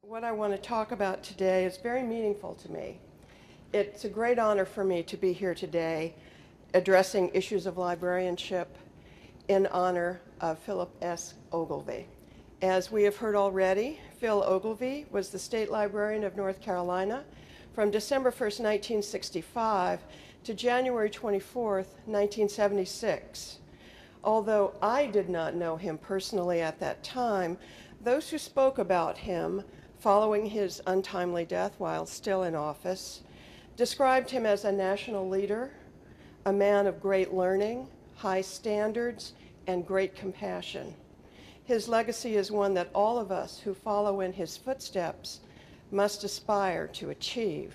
What I want to talk about today is very meaningful to me. It's a great honor for me to be here today addressing issues of librarianship in honor of Philip S. Ogilvie. As we have heard already, Phil Ogilvie was the state librarian of North Carolina from December 1st, 1965 to January 24th, 1976. Although I did not know him personally at that time, those who spoke about him following his untimely death while still in office described him as a national leader, a man of great learning, high standards, and great compassion. His legacy is one that all of us who follow in his footsteps must aspire to achieve.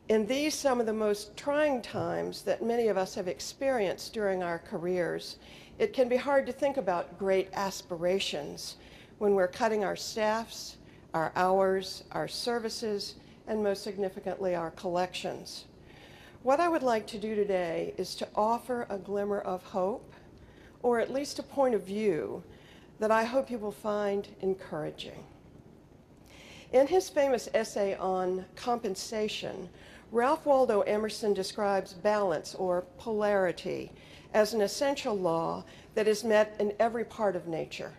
In these, some of the most trying times that many of us have experienced during our careers, it can be hard to think about great aspirations when we're cutting our staffs, our hours, our services, and most significantly, our collections. What I would like to do today is to offer a glimmer of hope, or at least a point of view that I hope you will find encouraging. In his famous essay on compensation, Ralph Waldo Emerson describes balance or polarity as an essential law that is met in every part of nature,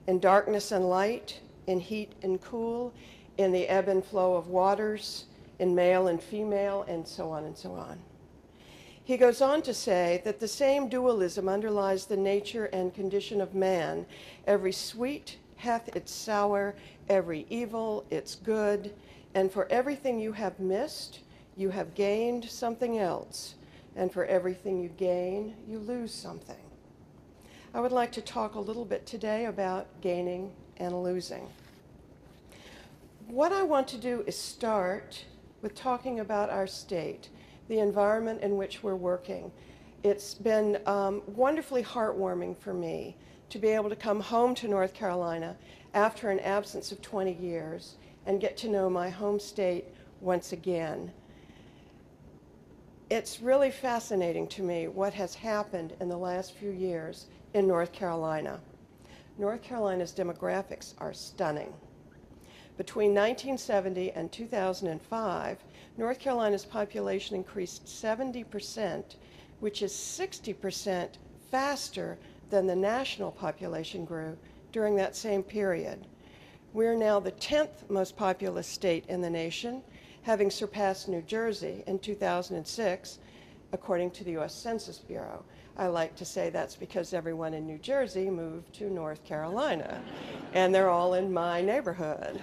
in darkness and light, in heat and cool, in the ebb and flow of waters, in male and female, and so on and so on. He goes on to say that the same dualism underlies the nature and condition of man. Every sweet hath its sour, every evil its good, and for everything you have missed, you have gained something else, and for everything you gain, you lose something. I would like to talk a little bit today about gaining and losing. What I want to do is start with talking about our state, the environment in which we're working. It's been wonderfully heartwarming for me to be able to come home to North Carolina after an absence of 20 years and get to know my home state once again. It's really fascinating to me what has happened in the last few years in North Carolina. North Carolina's demographics are stunning. Between 1970 and 2005, North Carolina's population increased 70%, which is 60% faster than the national population grew during that same period. We're now the 10th most populous state in the nation, having surpassed New Jersey in 2006, according to the U.S. Census Bureau. I like to say that's because everyone in New Jersey moved to North Carolina, and they're all in my neighborhood.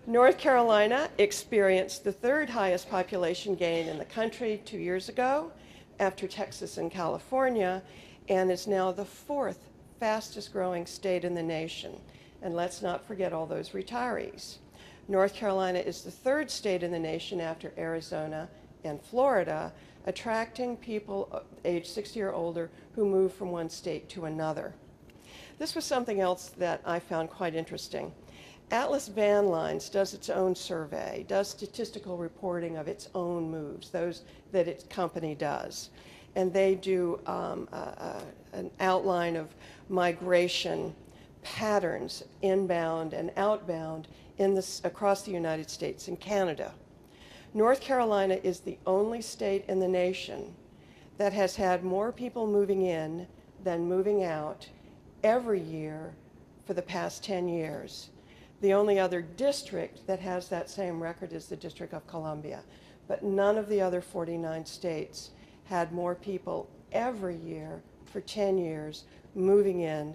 North Carolina experienced the third highest population gain in the country 2 years ago, after Texas and California, and is now the fourth fastest growing state in the nation. And let's not forget all those retirees. North Carolina is the third state in the nation after Arizona and Florida, attracting people age 60 or older who move from one state to another. This was something else that I found quite interesting. Atlas Van Lines does its own survey, does statistical reporting of its own moves, those that its company does. And they do an outline of migration patterns, inbound and outbound, across the United States and Canada. North Carolina is the only state in the nation that has had more people moving in than moving out every year for the past 10 years. The only other district that has that same record is the District of Columbia, but none of the other 49 states had more people every year for 10 years moving in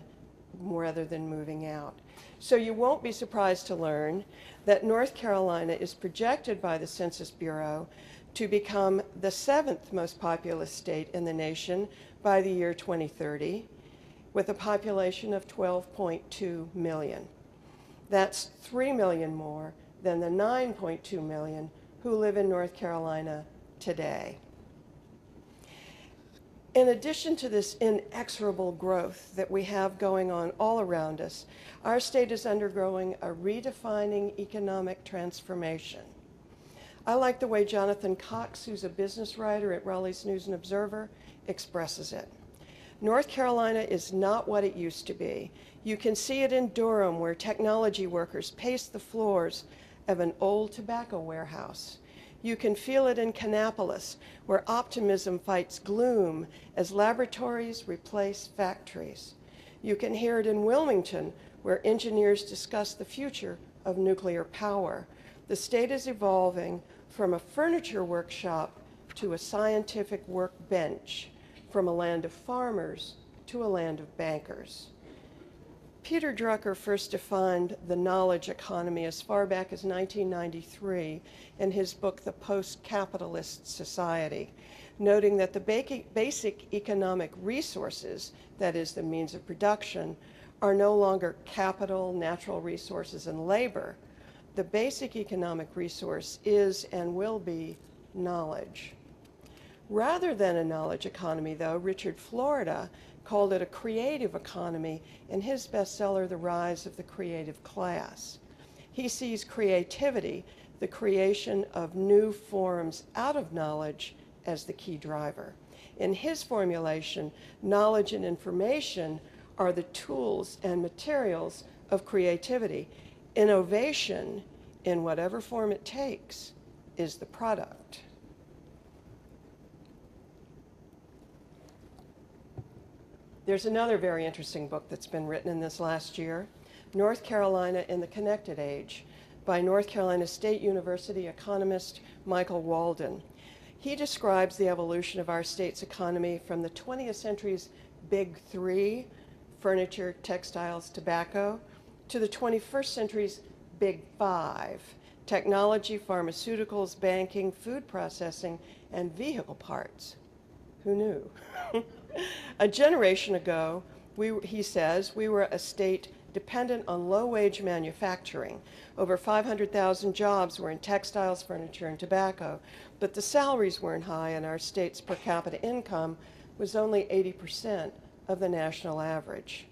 rather than moving out. So you won't be surprised to learn that North Carolina is projected by the Census Bureau to become the 7th most populous state in the nation by the year 2030, with a population of 12.2 million. That's 3 million more than the 9.2 million who live in North Carolina today. In addition to this inexorable growth that we have going on all around us, our state is undergoing a redefining economic transformation. I like the way Jonathan Cox, who's a business writer at Raleigh's News and Observer, expresses it. North Carolina is not what it used to be. You can see it in Durham, where technology workers pace the floors of an old tobacco warehouse. You can feel it in Kannapolis, where optimism fights gloom as laboratories replace factories. You can hear it in Wilmington, where engineers discuss the future of nuclear power. The state is evolving from a furniture workshop to a scientific workbench, from a land of farmers to a land of bankers. Peter Drucker first defined the knowledge economy as far back as 1993 in his book, The Post-Capitalist Society, noting that the basic economic resources, that is, the means of production, are no longer capital, natural resources, and labor. The basic economic resource is and will be knowledge. Rather than a knowledge economy, though, Richard Florida called it a creative economy in his bestseller, The Rise of the Creative Class. He sees creativity, the creation of new forms out of knowledge, as the key driver. In his formulation, knowledge and information are the tools and materials of creativity. Innovation, in whatever form it takes, is the product. There's another very interesting book that's been written in this last year, North Carolina in the Connected Age, by North Carolina State University economist Michael Walden. He describes the evolution of our state's economy from the 20th century's big three, furniture, textiles, tobacco, to the 21st century's big five, technology, pharmaceuticals, banking, food processing, and vehicle parts. Who knew? A generation ago, he says, we were a state dependent on low-wage manufacturing. Over 500,000 jobs were in textiles, furniture, and tobacco, but the salaries weren't high, and our state's per capita income was only 80% of the national average.